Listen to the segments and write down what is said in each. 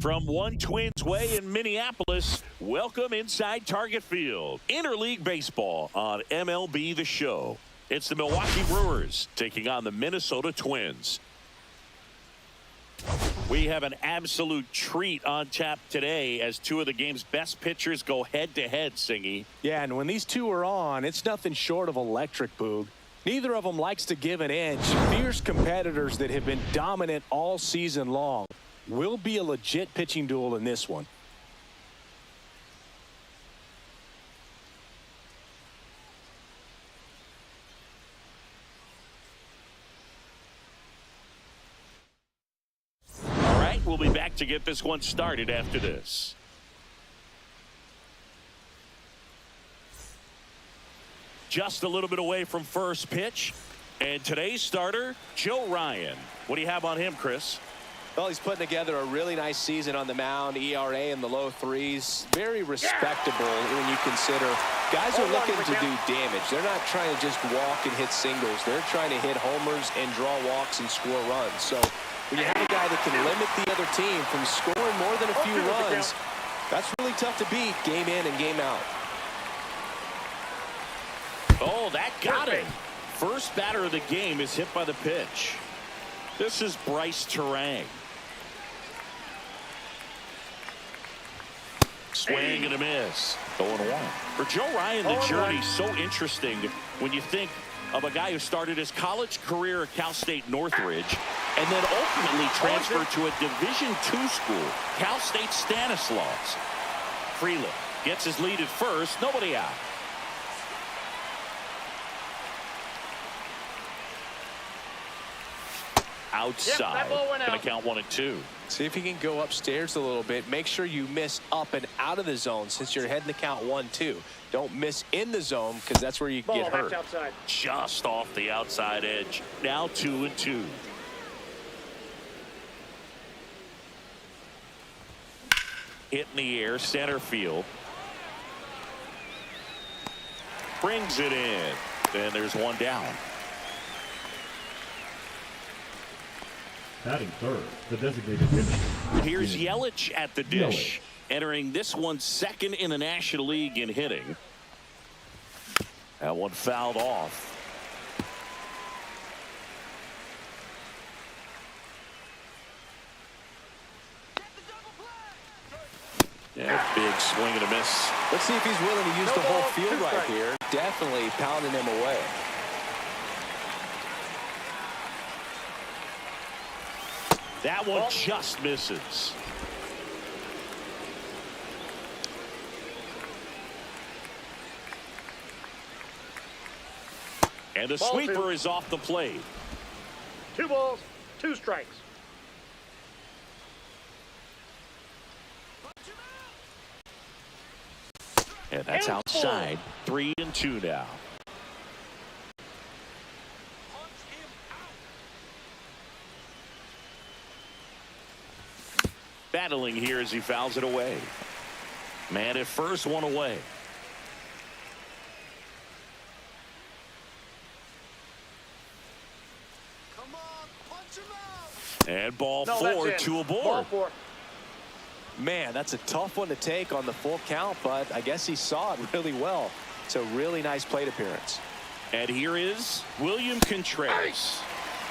From One Twins Way in Minneapolis, welcome inside Target Field. Interleague Baseball on MLB The Show. It's the Milwaukee Brewers taking on the Minnesota Twins. We have an absolute treat on tap today as two of the game's best pitchers go head-to-head, Singy. Yeah, and when these two are on, it's nothing short of electric, Boog. Neither of them likes to give an edge. Fierce competitors that have been dominant all season long. Will be a legit pitching duel in this one. All right, we'll be back to get this one started after this. Just a little bit away from first pitch. And today's starter, Joe Ryan. What do you have on him, Chris? Well, he's putting together a really nice season on the mound. ERA in the low threes. Very respectable when you consider guys are looking to do damage. They're not trying to just walk and hit singles. They're trying to hit homers and draw walks and score runs. So when you have a guy that can limit the other team from scoring more than a few runs, that's really tough to beat game in and game out. Oh, that got him. First batter of the game is hit by the pitch. This is Brice Turang. Swing and a miss. 0-1. For Joe Ryan, the journey's so interesting when you think of a guy who started his college career at Cal State Northridge and then ultimately transferred to a Division II school, Cal State Stanislaus. Freeland gets his lead at first, nobody out. Outside. Going to count 1 and 2. See if you can go upstairs a little bit. Make sure you miss up and out of the zone since you're heading to count 1-2. Don't miss in the zone because that's where you get hurt. Just off the outside edge. Now 2 and 2. Hit in the air, center field. Brings it in. And there's one down. Batting third, the designated hitter. Here's Yelich at the dish. Entering this one second in the National League in hitting. That one fouled off. Yeah, big swing and a miss. Let's see if he's willing to use the whole field right here. Definitely pounding him away. That one just misses. And the sweeper is off the plate. 2 balls, 2 strikes. And that's outside. 3 and 2 now. Battling here as he fouls it away. Man at first, 1 away. Come on, punch him out. And ball 4 to a board. Ball 4. Man, that's a tough one to take on the full count, but I guess he saw it really well. It's a really nice plate appearance. And here is William Contreras.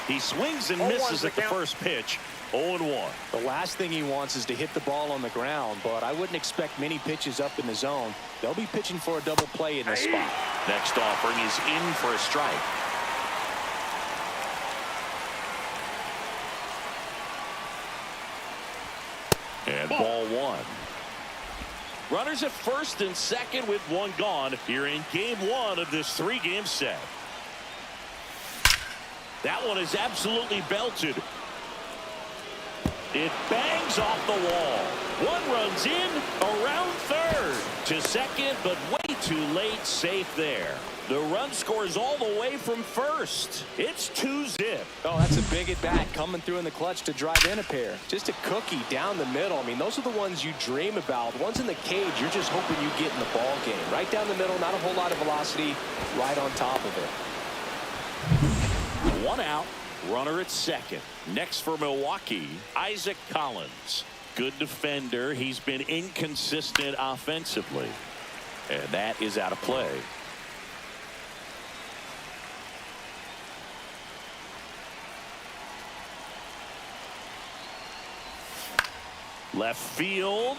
He swings and misses at the first pitch. 0-1. The last thing he wants is to hit the ball on the ground, but I wouldn't expect many pitches up in the zone. They'll be pitching for a double play in this spot. Next offering is in for a strike. And ball 1. Runners at first and second with 1 gone here in game 1 of this 3-game set. That one is absolutely belted. It bangs off the wall. 1 runs in, around third. To second, but way too late, safe there. The run scores all the way from first. It's 2-zip. Oh, that's a big at bat coming through in the clutch to drive in a pair. Just a cookie down the middle. I mean, those are the ones you dream about. Ones in the cage, you're just hoping you get in the ball game. Right down the middle, not a whole lot of velocity, right on top of it. 1 out. Runner at second. Next for Milwaukee, Isaac Collins. Good defender. He's been inconsistent offensively. And that is out of play. Left field.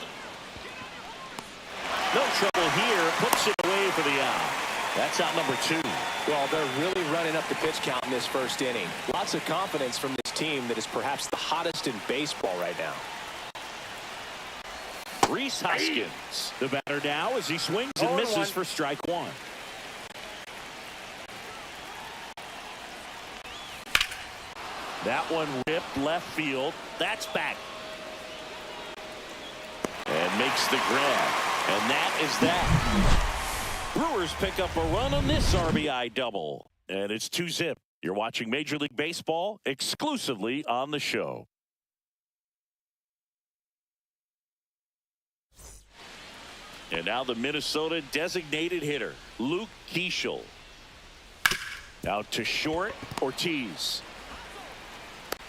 No trouble here. Puts it away for the out. That's out number 2. Well, they're really running up the pitch count in this first inning. Lots of confidence from this team that is perhaps the hottest in baseball right now. Rhys Hoskins, the batter now as he swings and misses for strike 1. That one ripped left field. That's back. And makes the grab. And that is that. Brewers pick up a run on this RBI double. And it's 2-zip. You're watching Major League Baseball exclusively on the show. And now the Minnesota designated hitter, Luke Keeschel. Out to short, Ortiz.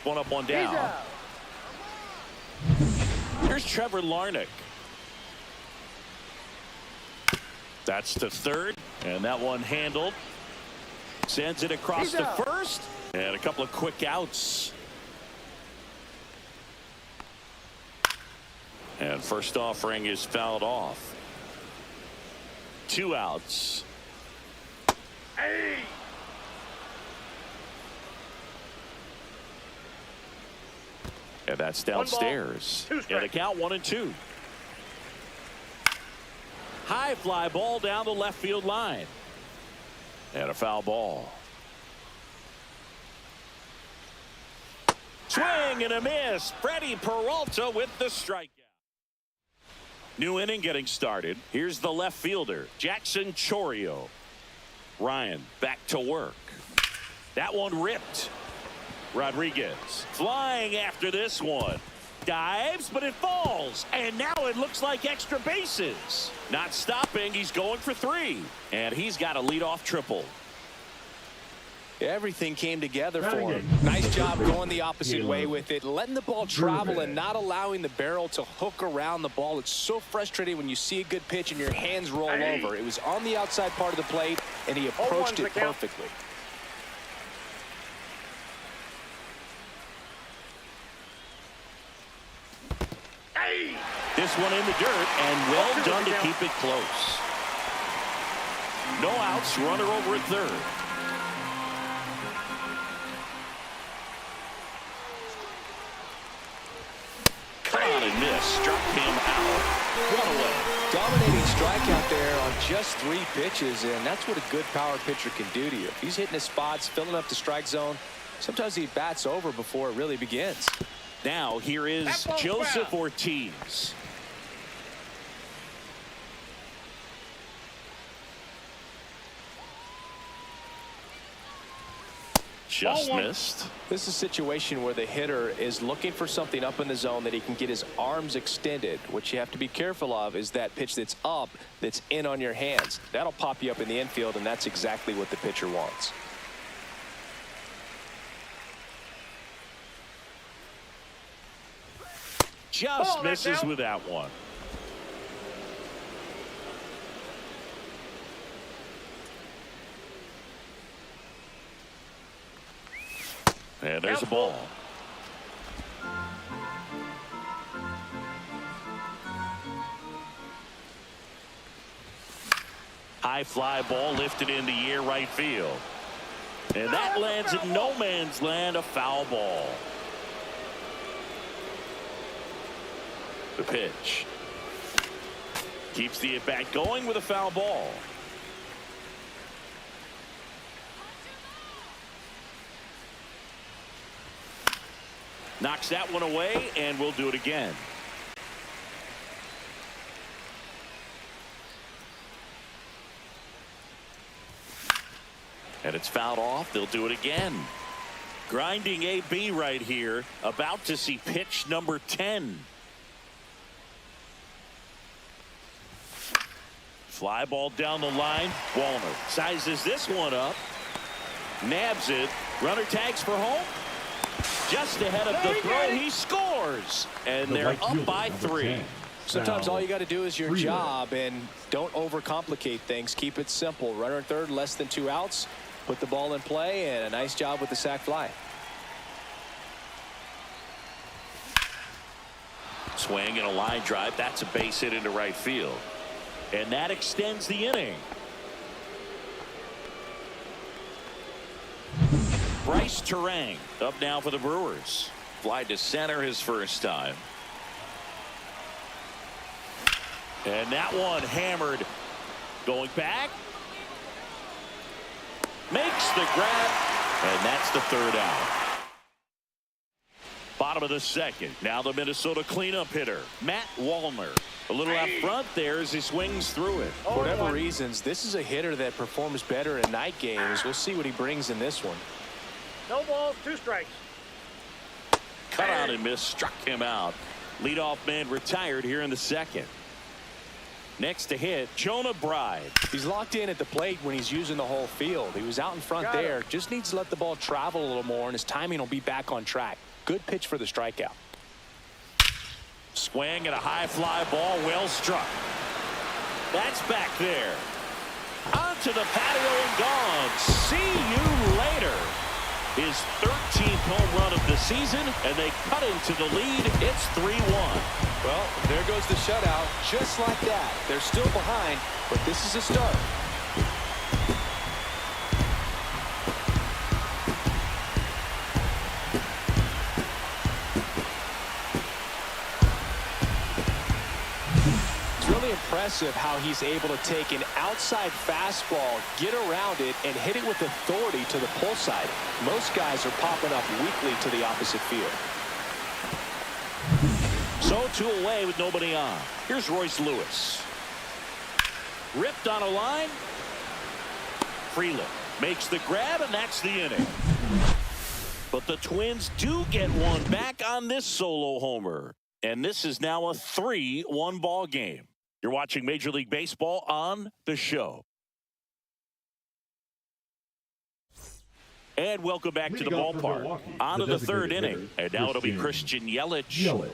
One up, one down. Here's Trevor Larnach. That's to third, and that one handled. Sends it across to first, and a couple of quick outs. And first offering is fouled off. 2 outs. And that's downstairs. And a count 1-2. High fly ball down the left field line. And a foul ball. Swing and a miss. Freddie Peralta with the strikeout. New inning getting started. Here's the left fielder, Jackson Chourio. Ryan back to work. That one ripped. Rodriguez flying after this one. Dives, but it falls. And now it looks like extra bases. Not stopping. He's going for 3. And he's got a leadoff triple. Everything came together for him. Nice job going the opposite way with it, letting the ball travel and not allowing the barrel to hook around the ball. It's so frustrating when you see a good pitch and your hands roll over. It was on the outside part of the plate, and he approached it perfectly. This one in the dirt, and well done to keep it close. No outs, runner over at third. And miss, struck him out. 1 away. Dominating strikeout there on just 3 pitches, and that's what a good power pitcher can do to you. If he's hitting his spots, filling up the strike zone, sometimes he bats over before it really begins. Now here is Joseph Ortiz. Just missed. This is a situation where the hitter is looking for something up in the zone that he can get his arms extended. What you have to be careful of is that pitch that's up, that's in on your hands. That'll pop you up in the infield, and that's exactly what the pitcher wants. Just misses with that one. And there's a ball. High fly ball lifted in the air right field. And that lands in no man's land, a foul ball. The pitch. Keeps the at-bat going with a foul ball. Knocks that one away, and we'll do it again. And it's fouled off. They'll do it again. Grinding AB right here. About to see pitch number 10. Fly ball down the line. Wallner sizes this one up. Nabs it. Runner tags for home. Just ahead of the throw, he scores. And they're up by 3. Sometimes all you got to do is your job, and don't overcomplicate things. Keep it simple. Runner at third, less than 2 outs. Put the ball in play, and a nice job with the sac fly. Swing and a line drive. That's a base hit into right field. And that extends the inning. Brice Turang up now for the Brewers. Fly to center his first time. And that one hammered. Going back. Makes the grab. And that's the 3rd out. Bottom of the 2nd. Now the Minnesota cleanup hitter, Matt Wallner. A little out front there as he swings through it. For whatever reasons, this is a hitter that performs better in night games. We'll see what he brings in this one. No balls, 2 strikes. Cut out and miss. Struck him out. Leadoff man retired here in the 2nd. Next to hit, Jonah Bride. He's locked in at the plate when he's using the whole field. He was out in front there. Just needs to let the ball travel a little more, and his timing will be back on track. Good pitch for the strikeout. Swing and a high fly ball, well struck. That's back there. Onto the patio and gone. See you later. His 13th home run of the season, and they cut into the lead. It's 3-1. Well, there goes the shutout. Just like that. They're still behind, but this is a start. Impressive how he's able to take an outside fastball, get around it, and hit it with authority to the pull side. Most guys are popping up weakly to the opposite field. So 2 away with nobody on. Here's Royce Lewis. Ripped on a line. Freeland makes the grab, and that's the inning. But the Twins do get one back on this solo homer. And this is now a 3-1 ball game. You're watching Major League Baseball on the show. And welcome back to the ballpark. On to the 3rd inning. And now it'll be Christian Yelich.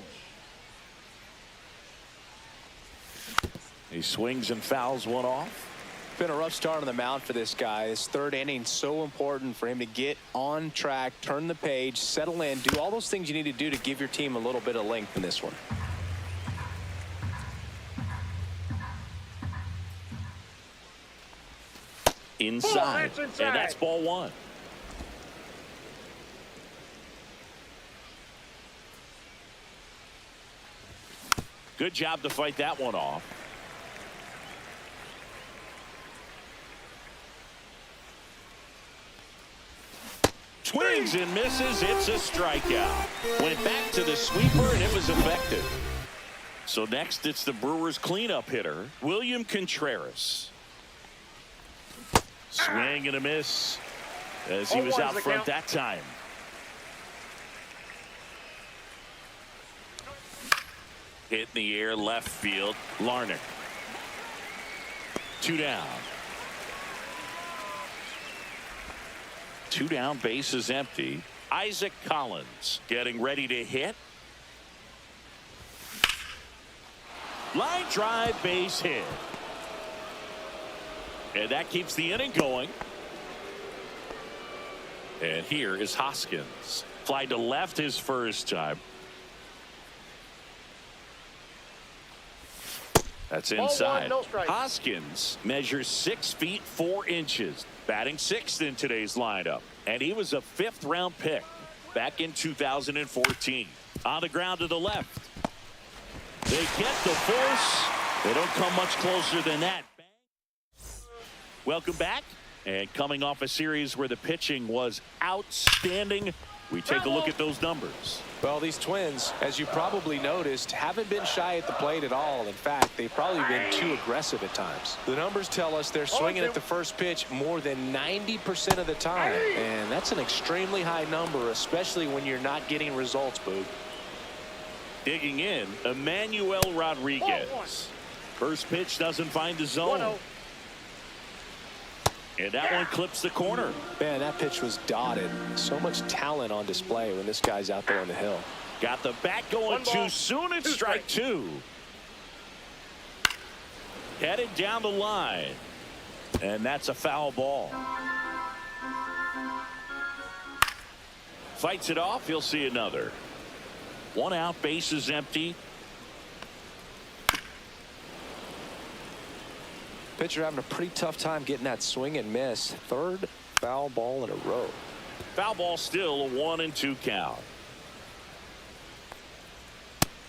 He swings and fouls one off. Been a rough start on the mound for this guy. His 3rd inning, so important for him to get on track, turn the page, settle in, do all those things you need to do to give your team a little bit of length in this one. Inside. And that's ball 1. Good job to fight that one off. Swings and misses. It's a strikeout. Went back to the sweeper, and it was effective. So next, it's the Brewers cleanup hitter, William Contreras. Swing and a miss as he was out front that time. Hit in the air, left field. Larnach. 2 down. 2 down, base is empty. Isaac Collins getting ready to hit. Line drive, base hit. And that keeps the inning going. And here is Hoskins. Fly to left his first time. That's inside. Ball 1, no strike. Hoskins measures 6 feet 4 inches. Batting 6th in today's lineup. And he was a 5th round pick back in 2014. On the ground to the left. They get the force. They don't come much closer than that. Welcome back. And coming off a series where the pitching was outstanding, we take a look at those numbers. Well, these Twins, as you probably noticed, haven't been shy at the plate at all. In fact, they've probably been too aggressive at times. The numbers tell us they're swinging at the first pitch more than 90% of the time. And that's an extremely high number, especially when you're not getting results, Boog. Digging in, Emmanuel Rodriguez. First pitch doesn't find the zone. And that one clips the corner. Man, that pitch was dotted. So much talent on display when this guy's out there on the hill. Got the bat going too soon. It's strike two. Headed down the line. And that's a foul ball. Fights it off. He'll see another. One out, bases empty. Pitcher having a pretty tough time getting that swing and miss. Third foul ball in a row. Foul ball still a 1-2 count.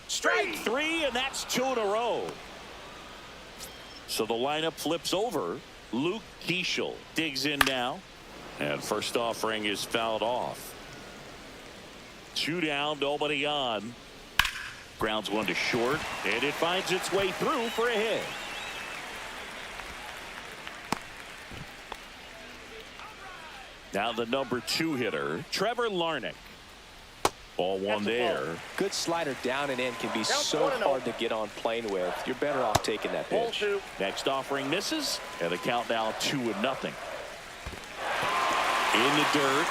Strike three, and that's two in a row. So the lineup flips over. Luke Keeschel digs in now. And first offering is fouled off. Two down, nobody on. Grounds one to short, and it finds its way through for a hit. Now the number 2 hitter, Trevor Larnach. Ball one there. Good slider down and in can be so hard to get on plane with. You're better off taking that pitch. Next offering misses, and the count now 2-0. In the dirt.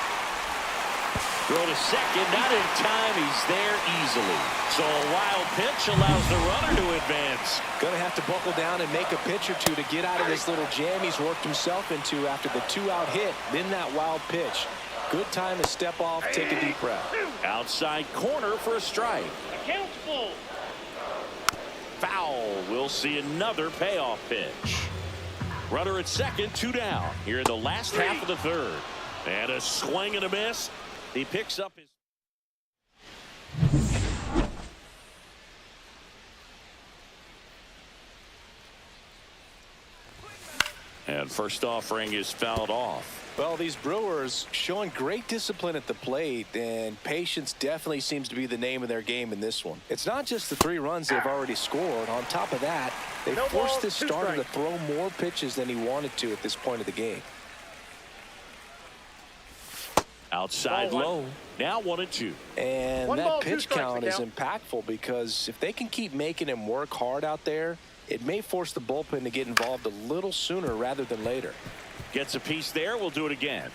Throw to second, not in time. He's there easily. So a wild pitch allows the runner to advance. Going to have to buckle down and make a pitch or two to get out of this little jam he's worked himself into after the 2-out hit, then that wild pitch. Good time to step off, take a deep breath. Outside corner for a strike. Count's full. Foul. We'll see another payoff pitch. Runner at second, 2 down. Here in the last half of the third. And a swing and a miss. He picks up his. And first offering is fouled off. Well, these Brewers showing great discipline at the plate, and patience definitely seems to be the name of their game in this one. It's not just the 3 runs they've already scored. On top of that, they forced this starter to throw more pitches than he wanted to at this point of the game. Outside low. Now 1-2. And that pitch count is impactful because if they can keep making him work hard out there, it may force the bullpen to get involved a little sooner rather than later. Gets a piece there. We'll do it again.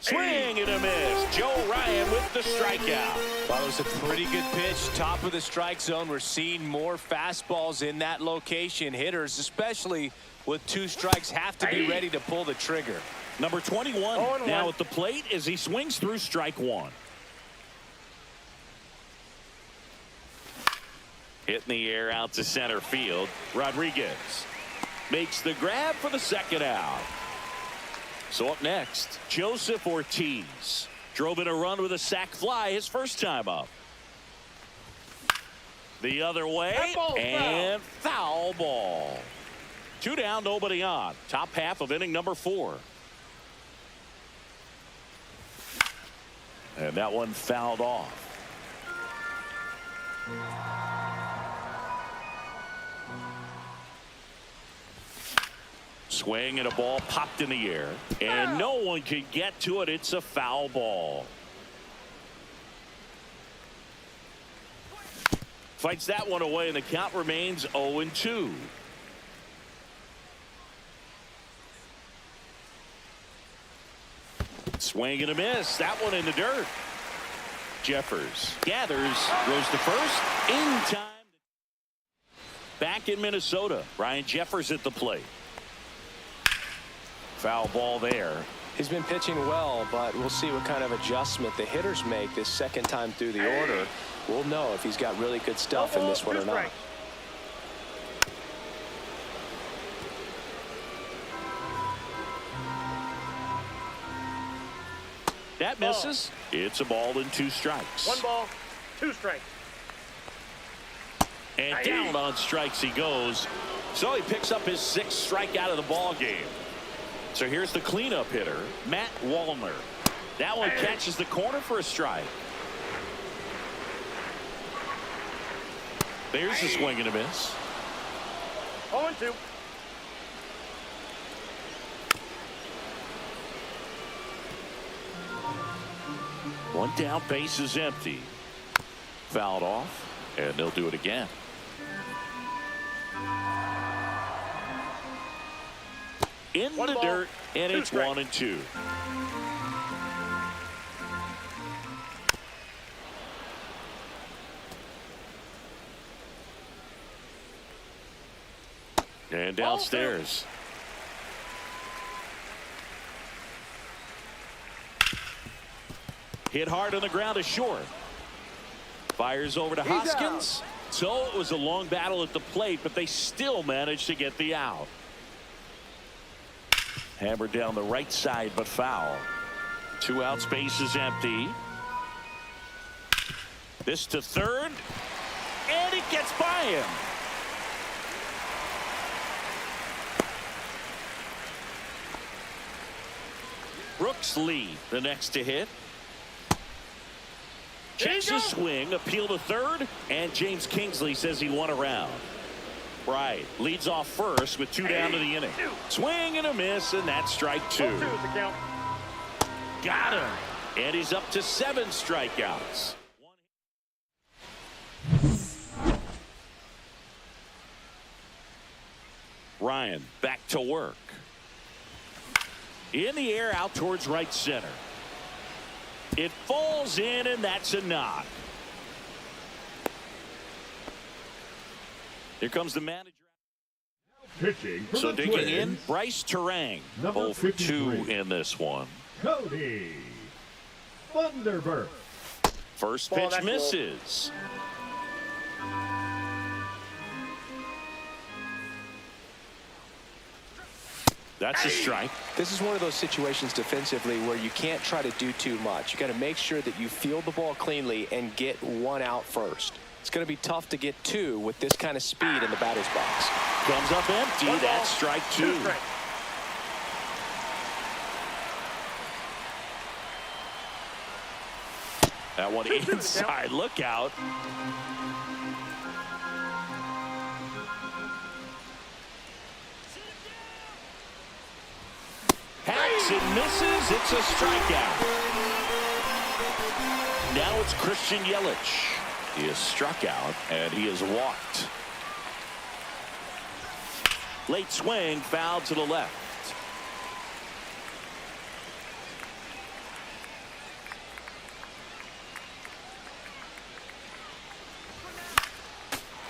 Swing and a miss. Joe Ryan with the strikeout. Well, it was a pretty good pitch. Top of the strike zone. We're seeing more fastballs in that location. Hitters, especially with 2 strikes, have to be ready to pull the trigger. Number 21 now at the plate as he swings through strike 1. Hit in the air out to center field. Rodriguez makes the grab for the second out. So up next, Joseph Ortiz drove in a run with a sac fly his first time up. The other way, and foul ball. 2 down, nobody on. Top half of inning number 4. And that one fouled off. Swing and a ball popped in the air, and no one can get to it. It's a foul ball. Fights that one away, and the count remains 0-2. Swing and a miss. That one in the dirt. Jeffers gathers, goes to first in time. Back in Minnesota, Ryan Jeffers at the plate. Foul ball there. He's been pitching well, but we'll see what kind of adjustment the hitters make this second time through the order. We'll know if he's got really good stuff in this one or not. That misses. It's a ball and 2 strikes. 1 ball, 2 strikes. And down on strikes he goes. So he picks up his 6th strikeout of the ball game. So here's the cleanup hitter, Matt Wallner. That one catches the corner for a strike. There's a swing and a miss. 0-2. One down, base is empty. Fouled off, and they'll do it again. in One the ball, dirt, and 2 it's strikes. 1-2. And downstairs. Hit hard on the ground to short. Fires over to Hoskins. So it was a long battle at the plate, but they still managed to get the out. Hammered down the right side, but foul. 2 outs, base is empty. This to third, and it gets by him. Brooks Lee, the next to hit. Checks his swing, appeal to third, and James Kingsley says he won a round. Right, leads off first with 2 down to the inning. Swing and a miss, and that's strike 2. 2 is the count. Got him, and he's up to 7 strikeouts. Ryan back to work. In the air, out towards right center. It falls in, and that's a knock. Here comes the manager. Pitching for So the digging in, Twins, Brice Turang. Number 0 for 2 53. in this one. Cody Thunderbird. First Ball, pitch that's low. misses. That's a strike. This is one of those situations defensively where you can't try to do too much. You got to make sure that you field the ball cleanly and get 1 out first. It's going to be tough to get 2 with this kind of speed in the batter's box. Comes up empty. 1 ball, That's strike 2. 2 strikes. That one inside. Look out. Hacks and misses. It's a strikeout. Now it's Christian Yelich. He is struck out, and he is walked. Late swing, foul to the left.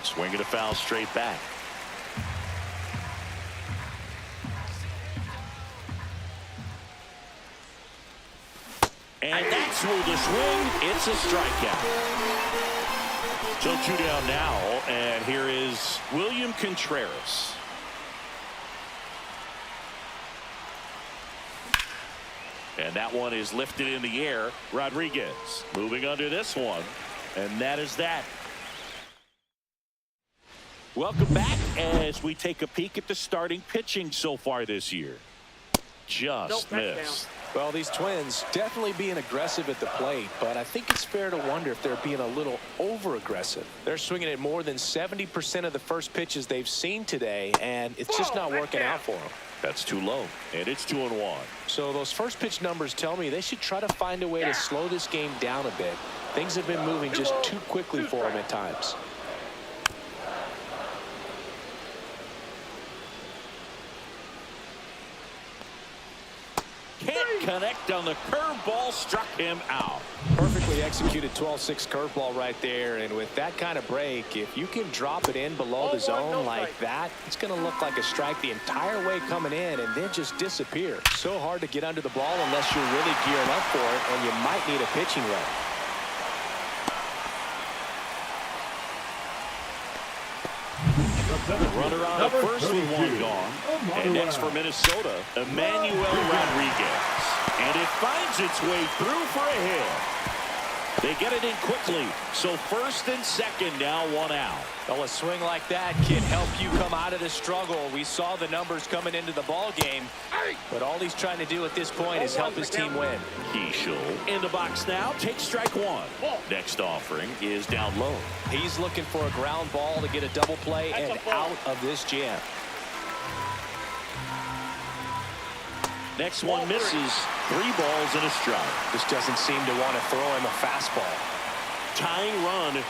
Swing and a foul straight back. And that's ruled a swing. It's a strikeout. So 2 down now, and here is William Contreras. And that one is lifted in the air. Rodriguez moving under this one, and that is that. Welcome back as we take a peek at the starting pitching so far this year. Just missed. Well, these Twins definitely being aggressive at the plate, but I think it's fair to wonder if they're being a little over-aggressive. They're swinging at more than 70% of the first pitches they've seen today, and it's just not working out for them. That's too low, and it's 2-1. So those first pitch numbers tell me they should try to find a way to slow this game down a bit. Things have been moving just too quickly for them at times. Can't connect on the curveball, struck him out. Perfectly executed 12-6 curveball right there, and with that kind of break, if you can drop it in below the zone like that, it's going to look like a strike the entire way coming in and then just disappear. So hard to get under the ball unless you're really gearing up for it, and you might need a pitching run. Runner on first with 1 gone. And next for Minnesota, Emmanuel Rodriguez. And it finds its way through for a hit. They get it in quickly. So first and second now, 1 out. Well, a swing like that can help you come out of the struggle. We saw the numbers coming into the ball game, but all he's trying to do at this point is help his team win. Keishel in the box now. Takes strike 1. Next offering is down low. He's looking for a ground ball to get a double play and out of this jam. Next one misses. 3 balls and a strike. Just doesn't seem to want to throw him a fastball. Tying run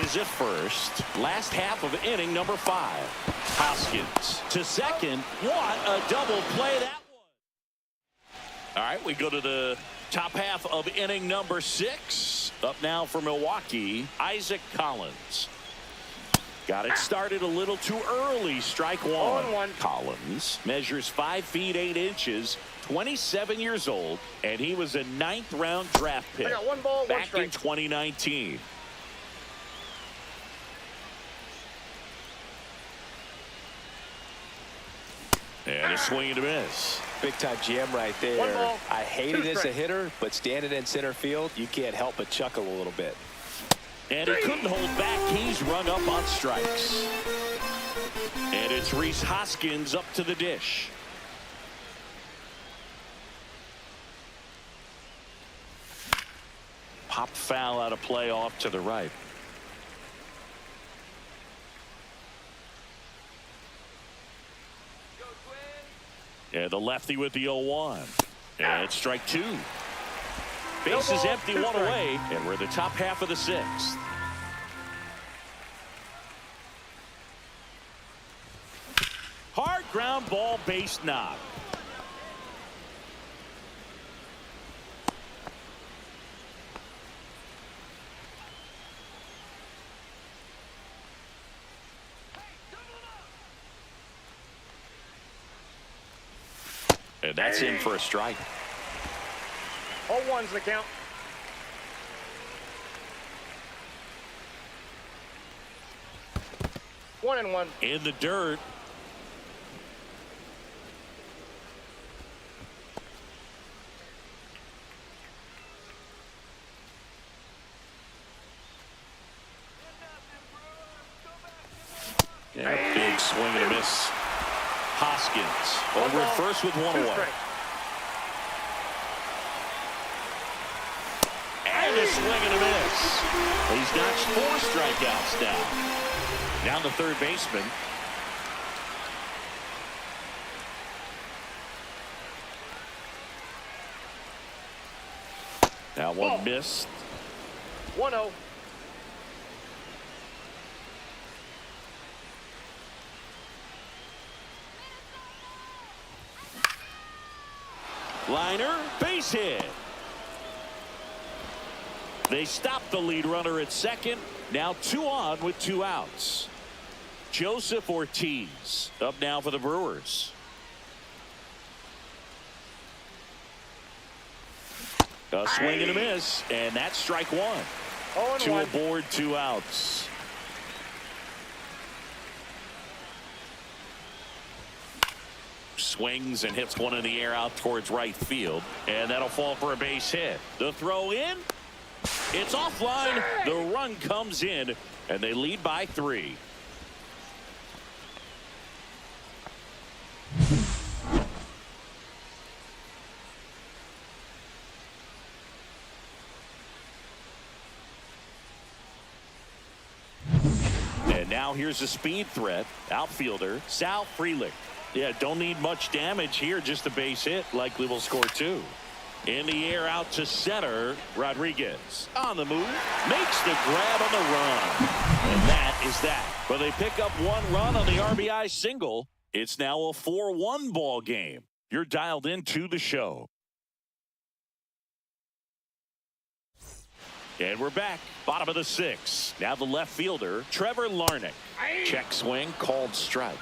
is at first. Last half of inning number 5. Hoskins to second. What a double play that was. All right, we go to the top half of inning number 6. Up now for Milwaukee, Isaac Collins. Got it started a little too early. Strike 1. Collins measures 5 feet 8 inches, 27 years old, and he was a 9th round draft pick back in 2019. And a swing and a miss. Big time jam right there. I hate it as a hitter, but standing in center field, you can't help but chuckle a little bit. And he couldn't hold back. He's rung up on strikes. And it's Rhys Hoskins up to the dish. Popped foul out of play off to the right. And the lefty with the 0-1. And it's strike 2. Bases empty, 1 away, and we're the top half of the 6th. Hard ground ball, base knock. And that's in for a strike. 0-1's the count. One and one. In the dirt. Yeah, big swing and a miss. Hoskins over at first with 1 away. And a swing and a miss. He's notched 4 strikeouts now. Down the third baseman. That one missed. 1-0. Liner, base hit. They stop the lead runner at second. Now 2 on with 2 outs. Joseph Ortiz up now for the Brewers. A swing and a miss, and that's strike 1. 2 aboard, 2 outs. Swings and hits one in the air out towards right field, and that'll fall for a base hit. The throw in, it's offline. The run comes in, and they lead by 3. And now here's a speed threat. Outfielder Sal Frelick. Yeah, don't need much damage here, just a base hit. Likely will score 2. In the air out to center. Rodriguez on the move, makes the grab on the run, and that is that. But they pick up 1 run on the RBI single. It's now a 4-1 ball game. You're dialed into the show. And we're back. Bottom of the 6th. Now the left fielder, Trevor Larnach. Check swing, called strike.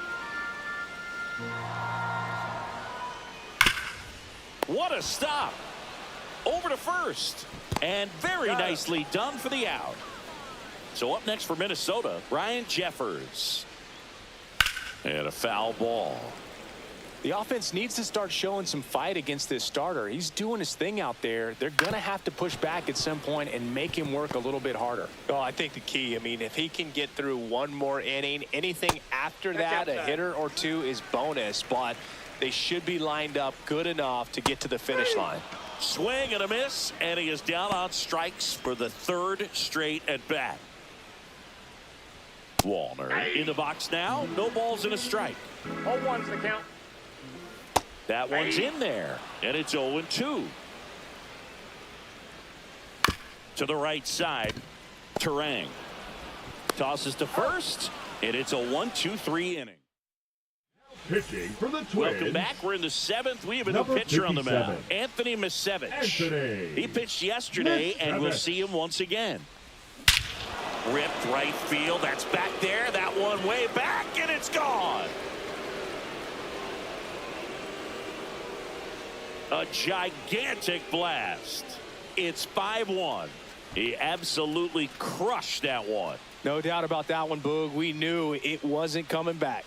What a stop. Over to first. And very nicely done for the out. So up next for Minnesota, Ryan Jeffers. And a foul ball. The offense needs to start showing some fight against this starter. He's doing his thing out there. They're going to have to push back at some point and make him work a little bit harder. Well, I think the key, I mean, if he can get through 1 more inning, anything after that, a hitter or 2 is bonus, but they should be lined up good enough to get to the finish line. Swing and a miss, and he is down on strikes for the 3rd straight at bat. Wallner in the box now. No balls and a strike. 0-1's the count. That one's in there, and it's 0-2. To the right side, Turang. tosses to first, and it's a 1-2-3 inning. Pitching for the Twins. Welcome back. We're in the 7th. We have a new Number pitcher on the mound. 57. Anthony Misevich. Anthony He pitched yesterday, and we'll Misevich. see him once again. Ripped right field. That's back there. That one way back, and it's gone. A gigantic blast. It's 5-1. He absolutely crushed that one. No doubt about that one, Boog. We knew it wasn't coming back.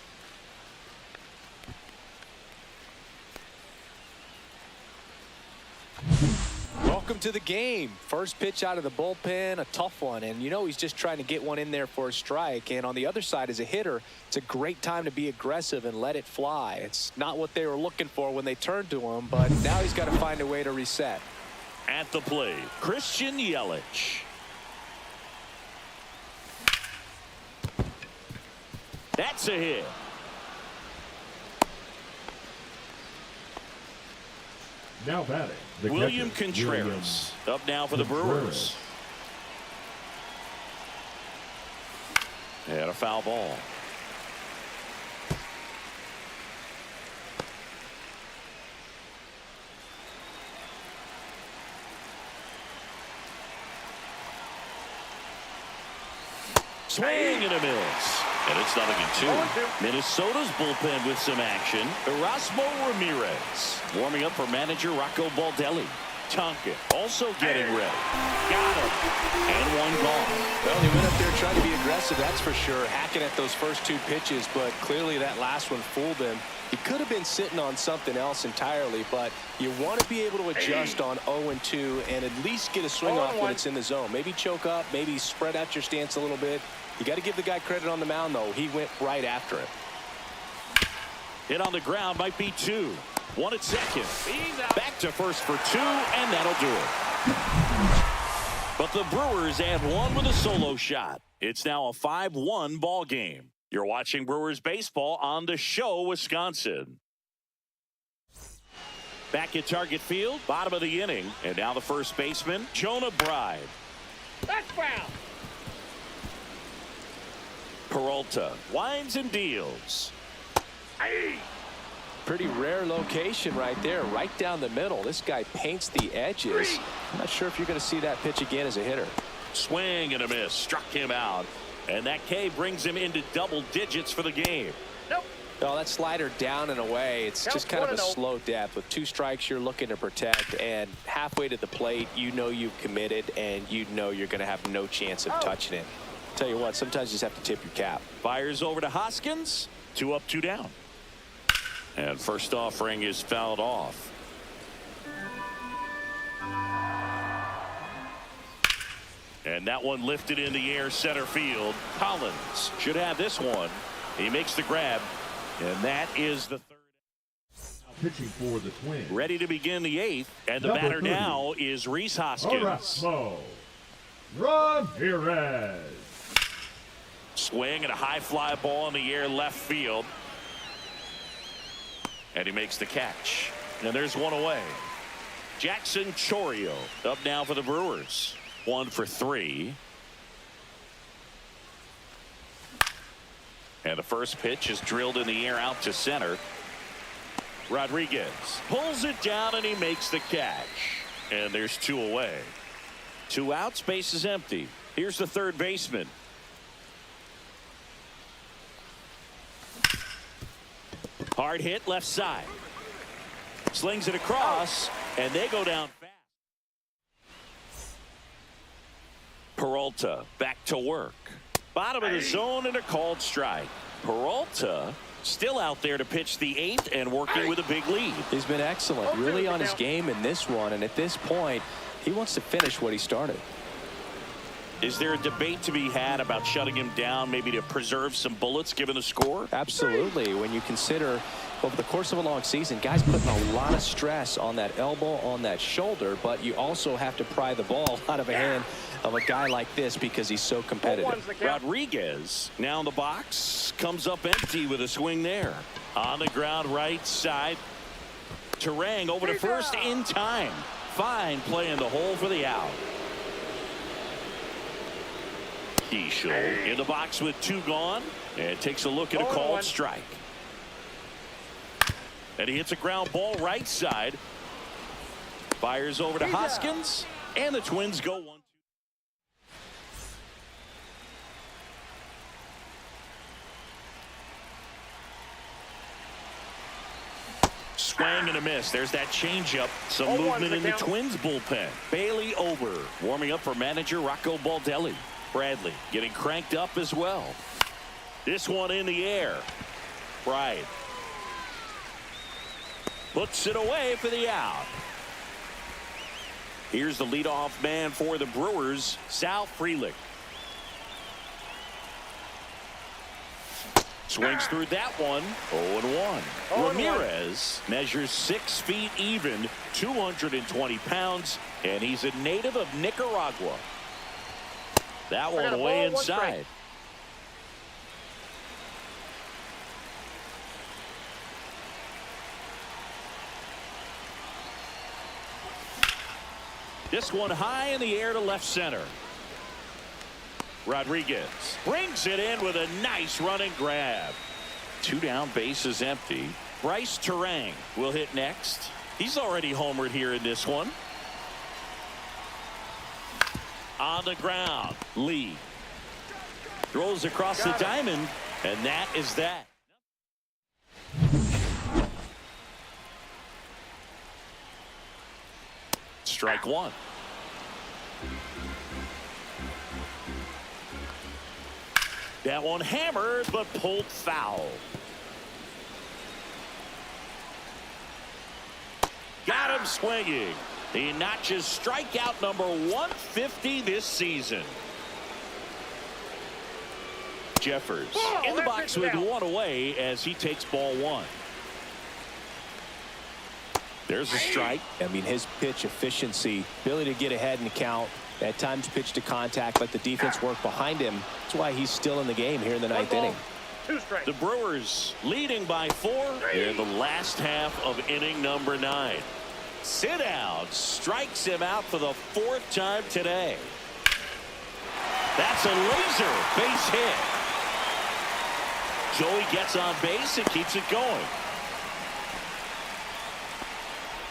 Welcome to the game. First pitch out of the bullpen, a tough one. And you know he's just trying to get one in there for a strike. And on the other side, as a hitter, it's a great time to be aggressive and let it fly. It's not what they were looking for when they turned to him, but now he's got to find a way to reset. At the plate, Christian Yelich. That's a hit. Now batting, the William catcher, Contreras up now for the Brewers. And a foul ball. Swing and a miss. And it's 0-2. Minnesota's bullpen with some action. Erasmo Ramirez warming up for manager Rocco Baldelli. Tonkin also getting ready. Got him. And one gone. Well, he went up there trying to be aggressive, that's for sure, hacking at those first two pitches, but clearly that last one fooled him. He could have been sitting on something else entirely, but you want to be able to adjust on 0-2 and at least get a swing off when it's in the zone. Maybe choke up, maybe spread out your stance a little bit. You got to give the guy credit on the mound, though. He went right after it. Hit on the ground, might be 2. One at second. Back to first for 2, and that'll do it. But the Brewers add 1 with a solo shot. It's now a 5-1 ball game. You're watching Brewers baseball on The Show, Wisconsin. Back at Target Field, bottom of the inning, and now the first baseman, Jonah Bride. That's foul. Peralta winds and deals. Pretty rare location right there, right down the middle. This guy paints the edges. I'm not sure if you're going to see that pitch again as a hitter. Swing and a miss. Struck him out. And that K brings him into double digits for the game. Nope. No, that slider down and away. It's just kind of a 1-0. slow death. With 2 strikes, you're looking to protect. And halfway to the plate, you know you've committed, and you know you're going to have no chance of touching it. Tell you what, sometimes you just have to tip your cap. Fires over to Hoskins. 2 up, 2 down. And first offering is fouled off. And that one lifted in the air center field. Collins should have this one. He makes the grab. And that is the 3rd. pitching for the Twins. Ready to begin the 8th. And the Number batter 30. now is Rhys Hoskins. Erasmo Ramirez. Swing and a high fly ball in the air left field. And he makes the catch. And there's one away. Jackson Chourio up now for the Brewers. 1 for 3. And the first pitch is drilled in the air out to center. Rodriguez pulls it down and he makes the catch. And there's 2 away. 2 outs, base is empty. Here's the third baseman. Hard hit left side. Slings it across and they go down fast. Peralta back to work. Bottom of the zone and a called strike. Peralta still out there to pitch the 8th and working with a big lead. He's been excellent, really on his game in this one, and at this point he wants to finish what he started. Is there a debate to be had about shutting him down, maybe to preserve some bullets given the score? Absolutely. When you consider over the course of a long season, guys putting a lot of stress on that elbow, on that shoulder, but you also have to pry the ball out of a hand of a guy like this because he's so competitive. Rodriguez now in the box, comes up empty with a swing there. On the ground right side. Turang over to first in time. Fine play in the hole for the out. Eschel in the box with 2 gone and takes a look at a called strike. And he hits a ground ball right side. Fires over to Hoskins, and the Twins go 1-2. Swing and a miss. There's that changeup. Some movement in the Twins bullpen. Bailey over, warming up for manager Rocco Baldelli. Bradley getting cranked up as well. This one in the air. Right. Puts it away for the out. Here's the leadoff man for the Brewers, Sal Frelick. Swings through that one. 0-1. Ramirez measures 6 feet even, 220 pounds, and he's a native of Nicaragua. That one way inside. This one high in the air to left center. Rodriguez brings it in with a nice running grab. 2 down, bases empty. Brice Turang will hit next. He's already homered here in this one. On the ground, Lee throws across the diamond, and that is that. Strike 1. That one hammered, but pulled foul. Got him swinging. He notches strikeout number 150 this season. Jeffers in the box with 1 away as he takes ball 1. There's a strike. I mean, his pitch efficiency, ability to get ahead in the count, at times pitch to contact, let the defense work behind him. That's why he's still in the game here in the 9th inning. 2 strikes. The Brewers leading by 4 in the last half of inning number 9. Sit down, strikes him out for the 4th time today. That's a laser base hit. Joey gets on base and keeps it going.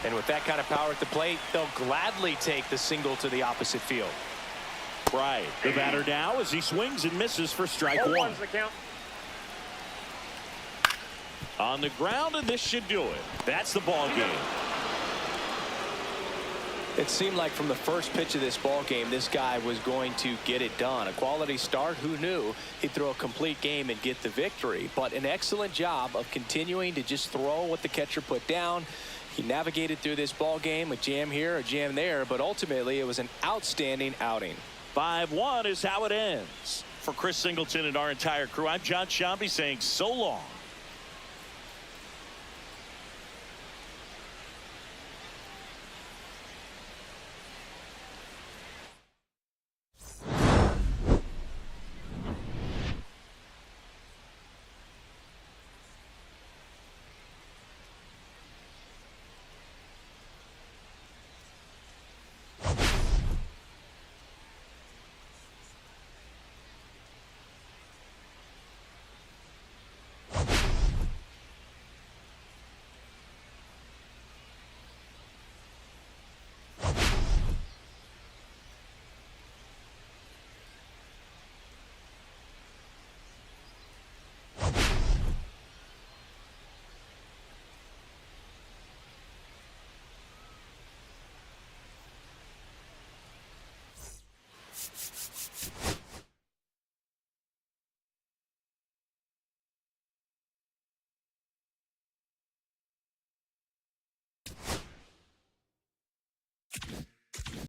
And with that kind of power at the plate, they'll gladly take the single to the opposite field. Right. The batter now as he swings and misses for strike 1. 1's the count. On the ground, and this should do it. That's the ball game. It seemed like from the first pitch of this ball game, this guy was going to get it done. A quality start. Who knew he'd throw a complete game and get the victory? But an excellent job of continuing to just throw what the catcher put down. He navigated through this ball game, a jam here, a jam there, but ultimately it was an outstanding outing. 5-1 is how it ends. For Chris Singleton and our entire crew, I'm John Shambi saying so long.